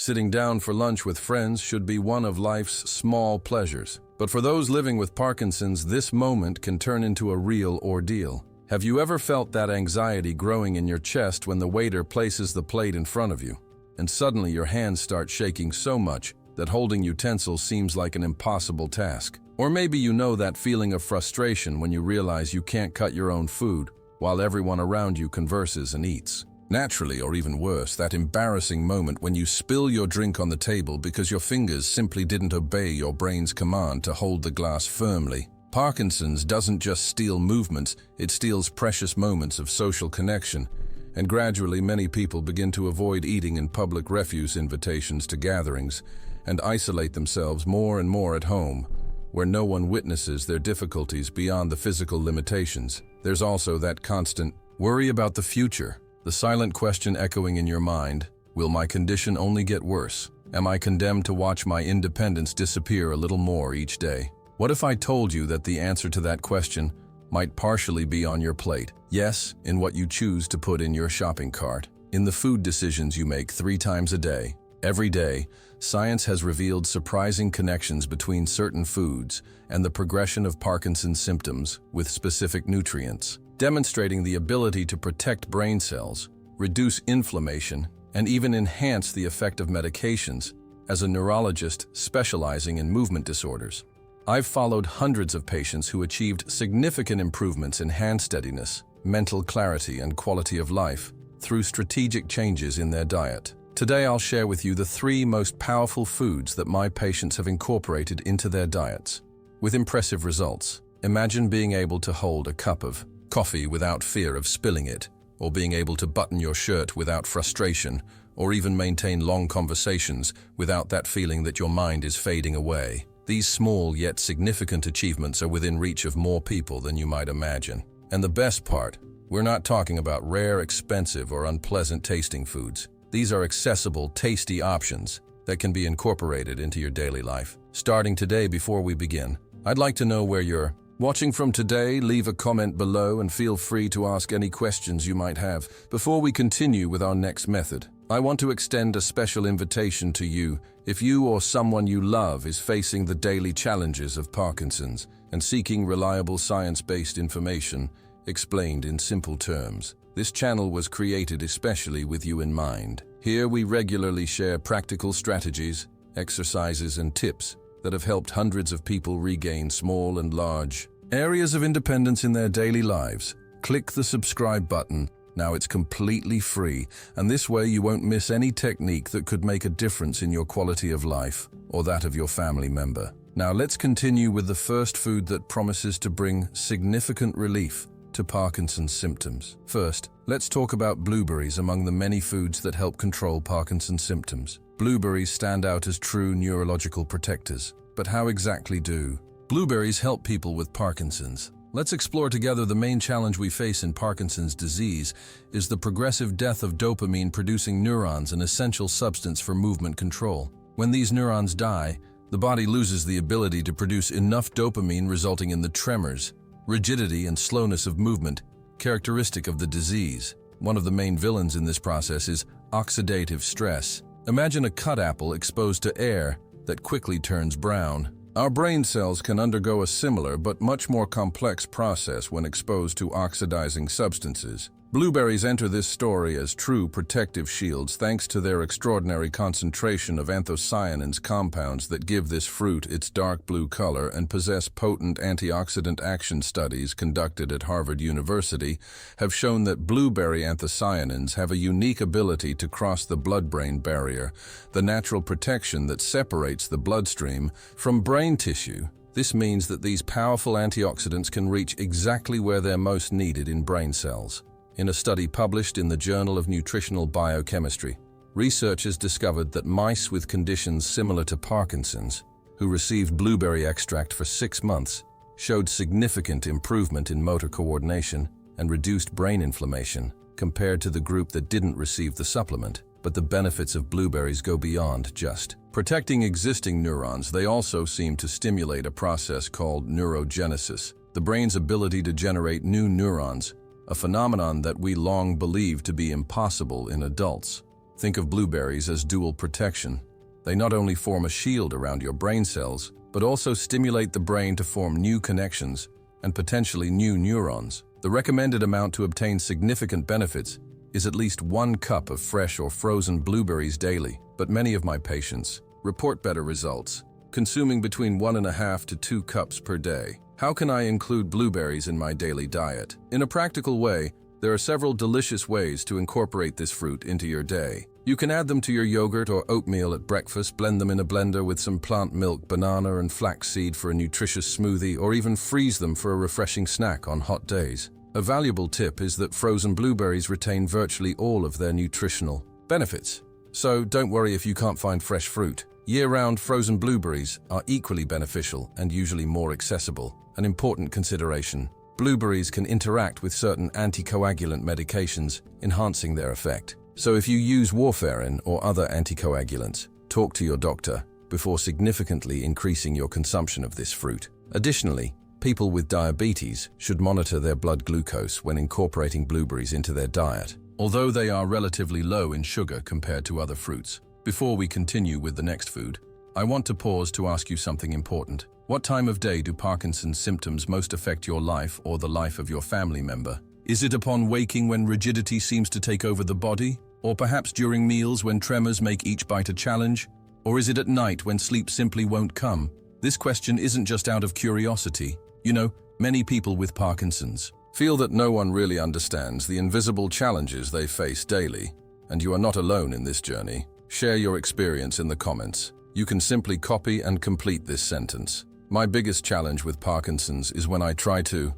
Sitting down for lunch with friends should be one of life's small pleasures. But for those living with Parkinson's, this moment can turn into a real ordeal. Have you ever felt that anxiety growing in your chest when the waiter places the plate in front of you, and suddenly your hands start shaking so much that holding utensils seems like an impossible task? Or maybe you know that feeling of frustration when you realize you can't cut your own food while everyone around you converses and eats. Naturally, or even worse, that embarrassing moment when you spill your drink on the table because your fingers simply didn't obey your brain's command to hold the glass firmly. Parkinson's doesn't just steal movements, it steals precious moments of social connection, and gradually many people begin to avoid eating in public refuse invitations to gatherings and isolate themselves more and more at home, where no one witnesses their difficulties beyond the physical limitations. There's also that constant worry about the future. The silent question echoing in your mind, will my condition only get worse? Am I condemned to watch my independence disappear a little more each day? What if I told you that the answer to that question might partially be on your plate? Yes, in what you choose to put in your shopping cart, in the food decisions you make 3 times a day. Every day, science has revealed surprising connections between certain foods and the progression of Parkinson's symptoms with specific nutrients, demonstrating the ability to protect brain cells, reduce inflammation, and even enhance the effect of medications. As a neurologist specializing in movement disorders, I've followed hundreds of patients who achieved significant improvements in hand steadiness, mental clarity, and quality of life through strategic changes in their diet. Today I'll share with you the 3 most powerful foods that my patients have incorporated into their diets, with impressive results. Imagine being able to hold a cup of coffee without fear of spilling it, or being able to button your shirt without frustration, or even maintain long conversations without that feeling that your mind is fading away. These small yet significant achievements are within reach of more people than you might imagine. And the best part, we're not talking about rare, expensive, or unpleasant tasting foods. These are accessible, tasty options that can be incorporated into your daily life. Starting today, before we begin, I'd like to know where you're watching from today. Leave a comment below and feel free to ask any questions you might have. Before we continue with our next method, I want to extend a special invitation to you. If you or someone you love is facing the daily challenges of Parkinson's and seeking reliable science-based information explained in simple terms, this channel was created especially with you in mind. Here we regularly share practical strategies, exercises, and tips that have helped hundreds of people regain small and large areas of independence in their daily lives. Click the subscribe button. Now it's completely free, and this way you won't miss any technique that could make a difference in your quality of life or that of your family member. Now let's continue with the first food that promises to bring significant relief to Parkinson's symptoms. First, let's talk about blueberries among the many foods that help control Parkinson's symptoms. Blueberries stand out as true neurological protectors. But how exactly do blueberries help people with Parkinson's? Let's explore together. The main challenge we face in Parkinson's disease is the progressive death of dopamine-producing neurons, an essential substance for movement control. When these neurons die, the body loses the ability to produce enough dopamine, resulting in the tremors, rigidity, and slowness of movement characteristic of the disease. One of the main villains in this process is oxidative stress. Imagine a cut apple exposed to air that quickly turns brown. Our brain cells can undergo a similar but much more complex process when exposed to oxidizing substances. Blueberries enter this story as true protective shields thanks to their extraordinary concentration of anthocyanins, compounds that give this fruit its dark blue color and possess potent antioxidant action. Studies conducted at Harvard University have shown that blueberry anthocyanins have a unique ability to cross the blood-brain barrier, the natural protection that separates the bloodstream from brain tissue. This means that these powerful antioxidants can reach exactly where they're most needed in brain cells. In a study published in the Journal of Nutritional Biochemistry, researchers discovered that mice with conditions similar to Parkinson's, who received blueberry extract for 6 months, showed significant improvement in motor coordination and reduced brain inflammation compared to the group that didn't receive the supplement. But the benefits of blueberries go beyond just protecting existing neurons. They also seem to stimulate a process called neurogenesis, the brain's ability to generate new neurons, a phenomenon that we long believed to be impossible in adults. Think of blueberries as dual protection. They not only form a shield around your brain cells, but also stimulate the brain to form new connections and potentially new neurons. The recommended amount to obtain significant benefits is at least 1 cup of fresh or frozen blueberries daily, but many of my patients report better results, consuming between 1.5 to 2 cups per day. How can I include blueberries in my daily diet? In a practical way, there are several delicious ways to incorporate this fruit into your day. You can add them to your yogurt or oatmeal at breakfast, blend them in a blender with some plant milk, banana, and flaxseed for a nutritious smoothie, or even freeze them for a refreshing snack on hot days. A valuable tip is that frozen blueberries retain virtually all of their nutritional benefits. So don't worry if you can't find fresh fruit. Year-round frozen blueberries are equally beneficial and usually more accessible. An important consideration: blueberries can interact with certain anticoagulant medications, enhancing their effect. So if you use warfarin or other anticoagulants, talk to your doctor before significantly increasing your consumption of this fruit. Additionally, people with diabetes should monitor their blood glucose when incorporating blueberries into their diet, although they are relatively low in sugar compared to other fruits. Before we continue with the next food, I want to pause to ask you something important. What time of day do Parkinson's symptoms most affect your life or the life of your family member? Is it upon waking when rigidity seems to take over the body? Or perhaps during meals when tremors make each bite a challenge? Or is it at night when sleep simply won't come? This question isn't just out of curiosity. You know, many people with Parkinson's feel that no one really understands the invisible challenges they face daily, and you are not alone in this journey. Share your experience in the comments. You can simply copy and complete this sentence. My biggest challenge with Parkinson's is when I try to,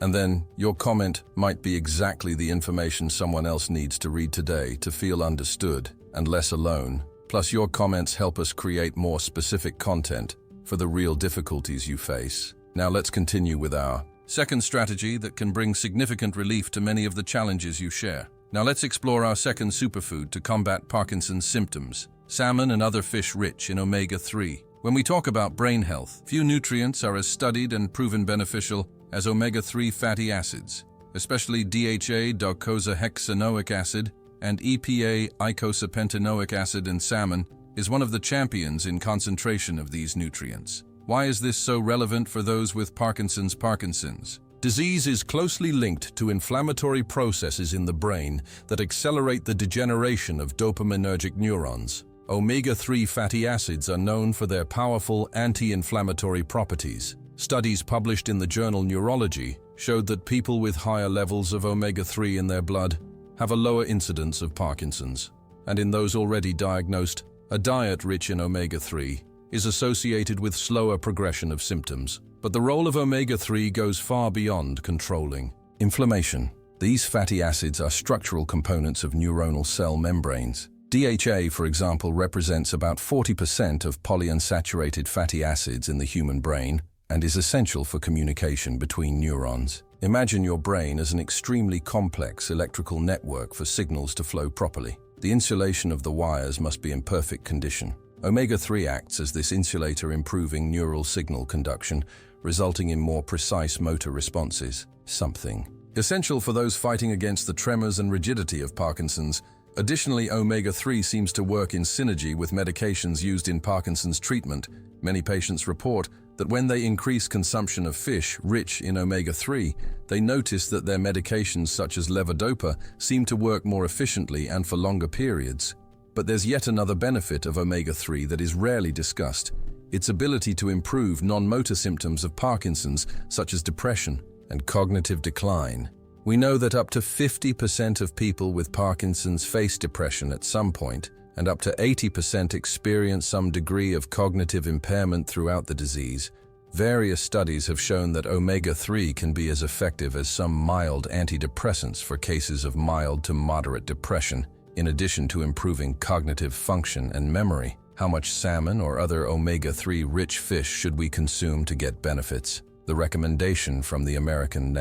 and then your comment might be exactly the information someone else needs to read today to feel understood and less alone. Plus, your comments help us create more specific content for the real difficulties you face. Now let's continue with our second strategy that can bring significant relief to many of the challenges you share. Now let's explore our second superfood to combat Parkinson's symptoms: salmon and other fish rich in omega-3. When we talk about brain health, few nutrients are as studied and proven beneficial as omega-3 fatty acids, especially DHA, docosahexaenoic acid, and EPA, eicosapentaenoic acid in salmon, is one of the champions in concentration of these nutrients. Why is this so relevant for those with Parkinson's? Disease is closely linked to inflammatory processes in the brain that accelerate the degeneration of dopaminergic neurons. Omega-3 fatty acids are known for their powerful anti-inflammatory properties. Studies published in the journal Neurology showed that people with higher levels of omega-3 in their blood have a lower incidence of Parkinson's. And in those already diagnosed, a diet rich in omega-3 is associated with slower progression of symptoms. But the role of omega-3 goes far beyond controlling inflammation. These fatty acids are structural components of neuronal cell membranes. DHA, for example, represents about 40% of polyunsaturated fatty acids in the human brain and is essential for communication between neurons. Imagine your brain as an extremely complex electrical network for signals to flow properly. The insulation of the wires must be in perfect condition. Omega-3 acts as this insulator, improving neural signal conduction, resulting in more precise motor responses. Something essential for those fighting against the tremors and rigidity of Parkinson's. Additionally, omega-3 seems to work in synergy with medications used in Parkinson's treatment. Many patients report that when they increase consumption of fish rich in omega-3, they notice that their medications such as levodopa seem to work more efficiently and for longer periods. But there's yet another benefit of omega-3 that is rarely discussed: its ability to improve non-motor symptoms of Parkinson's, such as depression and cognitive decline. We know that up to 50% of people with Parkinson's face depression at some point, and up to 80% experience some degree of cognitive impairment throughout the disease. Various studies have shown that omega-3 can be as effective as some mild antidepressants for cases of mild to moderate depression, in addition to improving cognitive function and memory. How much salmon or other omega-3 rich fish should we consume to get benefits? The recommendation from the American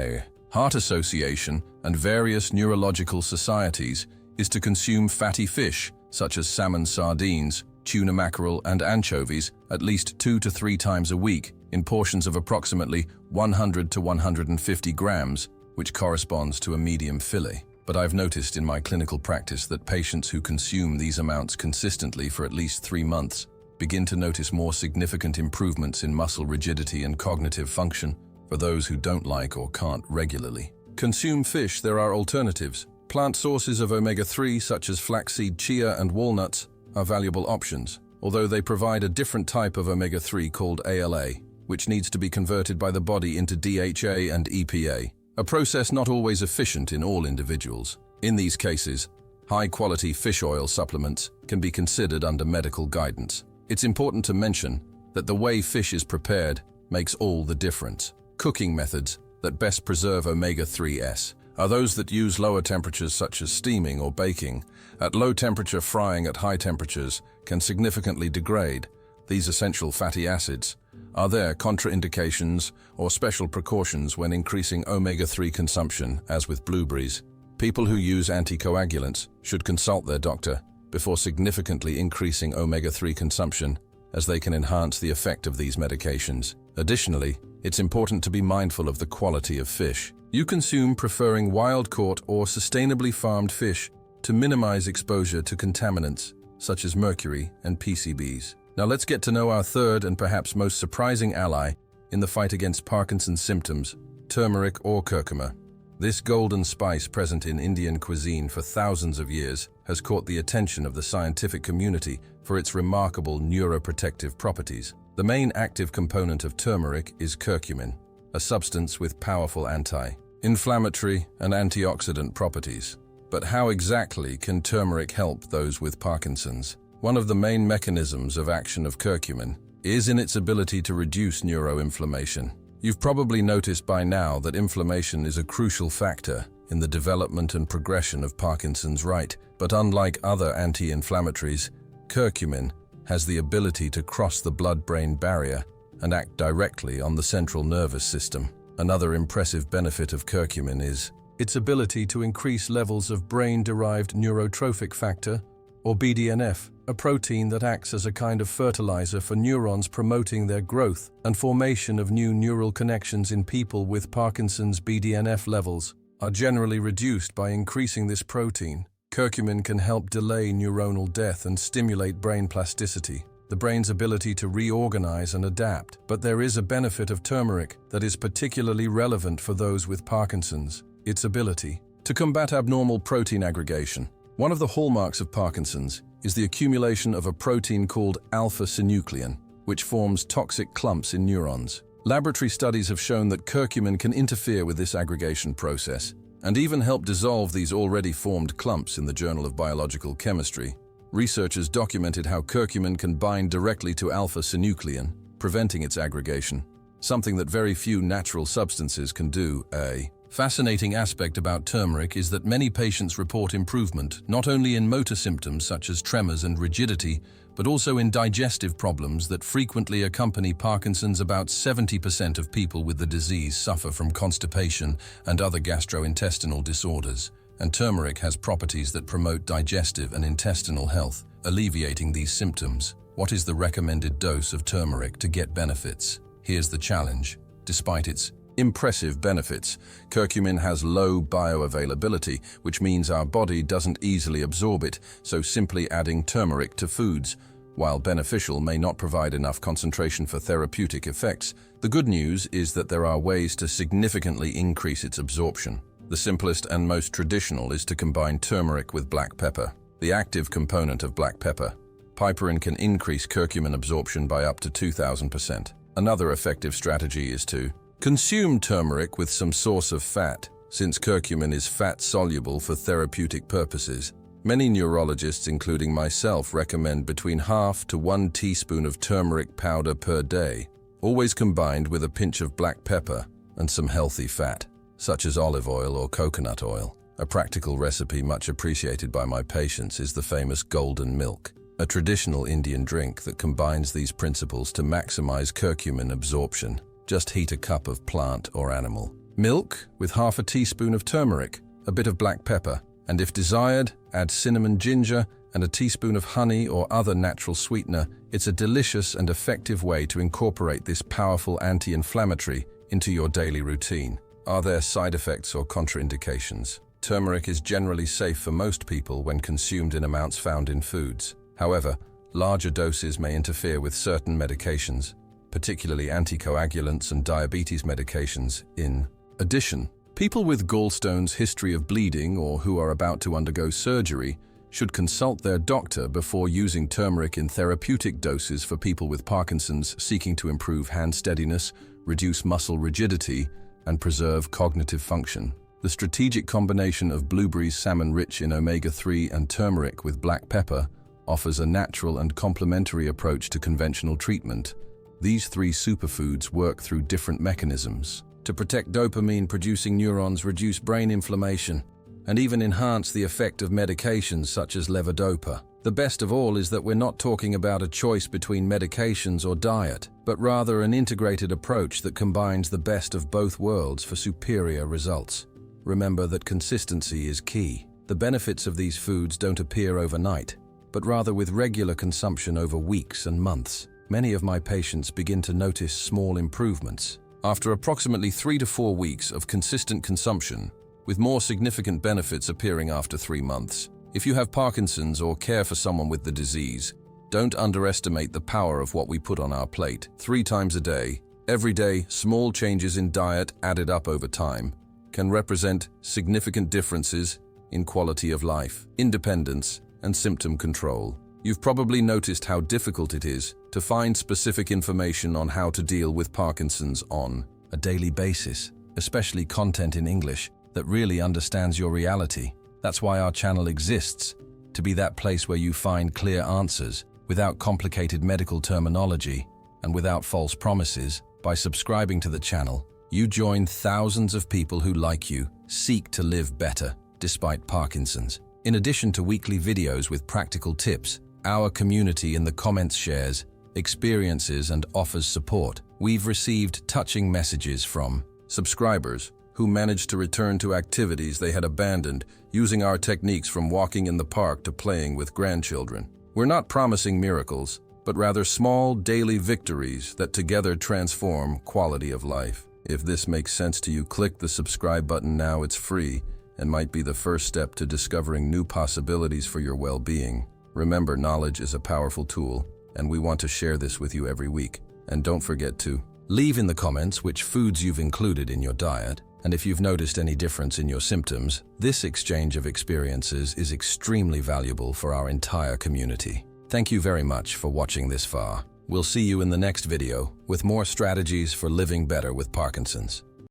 Heart Association and various neurological societies is to consume fatty fish, such as salmon, sardines, tuna mackerel, and anchovies, at least 2 to 3 times a week, in portions of approximately 100 to 150 grams, which corresponds to a medium fillet. but I've noticed in my clinical practice that patients who consume these amounts consistently for at least 3 months begin to notice more significant improvements in muscle rigidity and cognitive function. For those who don't like or can't regularly consume fish, there are alternatives. Plant sources of omega-3 such as flaxseed, chia, and walnuts are valuable options, although they provide a different type of omega-3 called ALA, which needs to be converted by the body into DHA and EPA, a process not always efficient in all individuals. In these cases, high-quality fish oil supplements can be considered under medical guidance. It's important to mention that the way fish is prepared makes all the difference. Cooking methods that best preserve omega-3s are those that use lower temperatures such as steaming or baking. At low temperature, frying at high temperatures can significantly degrade these essential fatty acids. Are there contraindications or special precautions when increasing omega-3 consumption, as with blueberries? People who use anticoagulants should consult their doctor before significantly increasing omega-3 consumption, as they can enhance the effect of these medications. Additionally, it's important to be mindful of the quality of fish you consume, preferring wild-caught or sustainably farmed fish to minimize exposure to contaminants such as mercury and PCBs. Now let's get to know our third and perhaps most surprising ally in the fight against Parkinson's symptoms, turmeric or curcuma. This golden spice present in Indian cuisine for thousands of years has caught the attention of the scientific community for its remarkable neuroprotective properties. The main active component of turmeric is curcumin, a substance with powerful anti-inflammatory and antioxidant properties. But how exactly can turmeric help those with Parkinson's? One of the main mechanisms of action of curcumin is in its ability to reduce neuroinflammation. You've probably noticed by now that inflammation is a crucial factor in the development and progression of Parkinson's, right? But unlike other anti-inflammatories, curcumin has the ability to cross the blood-brain barrier and act directly on the central nervous system. Another impressive benefit of curcumin is its ability to increase levels of brain-derived neurotrophic factor, or BDNF, a protein that acts as a kind of fertilizer for neurons, promoting their growth and formation of new neural connections. In people with Parkinson's, BDNF levels are generally reduced by increasing this protein. Curcumin can help delay neuronal death and stimulate brain plasticity, the brain's ability to reorganize and adapt. But there is a benefit of turmeric that is particularly relevant for those with Parkinson's: its ability to combat abnormal protein aggregation. One of the hallmarks of Parkinson's is the accumulation of a protein called alpha-synuclein, which forms toxic clumps in neurons. Laboratory studies have shown that curcumin can interfere with this aggregation process and even help dissolve these already formed clumps. In the Journal of Biological Chemistry, researchers documented how curcumin can bind directly to alpha-synuclein, preventing its aggregation, something that very few natural substances can do. A fascinating aspect about turmeric is that many patients report improvement not only in motor symptoms such as tremors and rigidity, but also in digestive problems that frequently accompany Parkinson's. About 70% of people with the disease suffer from constipation and other gastrointestinal disorders, and turmeric has properties that promote digestive and intestinal health, alleviating these symptoms. What is the recommended dose of turmeric to get benefits? Here's the challenge. Despite its impressive benefits, curcumin has low bioavailability, which means our body doesn't easily absorb it, so simply adding turmeric to foods, while beneficial, may not provide enough concentration for therapeutic effects. The good news is that there are ways to significantly increase its absorption. The simplest and most traditional is to combine turmeric with black pepper. The active component of black pepper, piperine, can increase curcumin absorption by up to 2,000%. Another effective strategy is to consume turmeric with some source of fat, since curcumin is fat-soluble for therapeutic purposes. Many neurologists, including myself, recommend between half to 1 teaspoon of turmeric powder per day, always combined with a pinch of black pepper and some healthy fat, such as olive oil or coconut oil. A practical recipe much appreciated by my patients is the famous golden milk, a traditional Indian drink that combines these principles to maximize curcumin absorption. Just heat a cup of plant or animal milk with half a teaspoon of turmeric, a bit of black pepper, and if desired, add cinnamon, ginger, and a teaspoon of honey or other natural sweetener. It's a delicious and effective way to incorporate this powerful anti-inflammatory into your daily routine. Are there side effects or contraindications? Turmeric is generally safe for most people when consumed in amounts found in foods. However, larger doses may interfere with certain medications, particularly anticoagulants and diabetes medications. In addition, people with gallstones, history of bleeding, or who are about to undergo surgery should consult their doctor before using turmeric in therapeutic doses for people with Parkinson's seeking to improve hand steadiness, reduce muscle rigidity, and preserve cognitive function. The strategic combination of blueberries, salmon rich in omega-3, and turmeric with black pepper offers a natural and complementary approach to conventional treatment. These three superfoods work through different mechanisms to protect dopamine-producing neurons, reduce brain inflammation, and even enhance the effect of medications such as levodopa. The best of all is that we're not talking about a choice between medications or diet, but rather an integrated approach that combines the best of both worlds for superior results. Remember that consistency is key. The benefits of these foods don't appear overnight, but rather with regular consumption over weeks and months. Many of my patients begin to notice small improvements after approximately 3 to 4 weeks of consistent consumption, with more significant benefits appearing after 3 months. If you have Parkinson's or care for someone with the disease, don't underestimate the power of what we put on our plate. 3 times a day, every day, small changes in diet added up over time can represent significant differences in quality of life, independence, and symptom control. You've probably noticed how difficult it is to find specific information on how to deal with Parkinson's on a daily basis, especially content in English that really understands your reality. That's why our channel exists, to be that place where you find clear answers without complicated medical terminology and without false promises. By subscribing to the channel, you join thousands of people who, like you, seek to live better despite Parkinson's. In addition to weekly videos with practical tips, our community in the comments shares experiences and offers support. We've received touching messages from subscribers who managed to return to activities they had abandoned using our techniques, from walking in the park to playing with grandchildren. We're not promising miracles, but rather small daily victories that together transform quality of life. If this makes sense to you, click the subscribe button now. It's free and might be the first step to discovering new possibilities for your well-being. Remember, knowledge is a powerful tool, and we want to share this with you every week. And don't forget to leave in the comments which foods you've included in your diet, and if you've noticed any difference in your symptoms. This exchange of experiences is extremely valuable for our entire community. Thank you very much for watching this far. We'll see you in the next video with more strategies for living better with Parkinson's.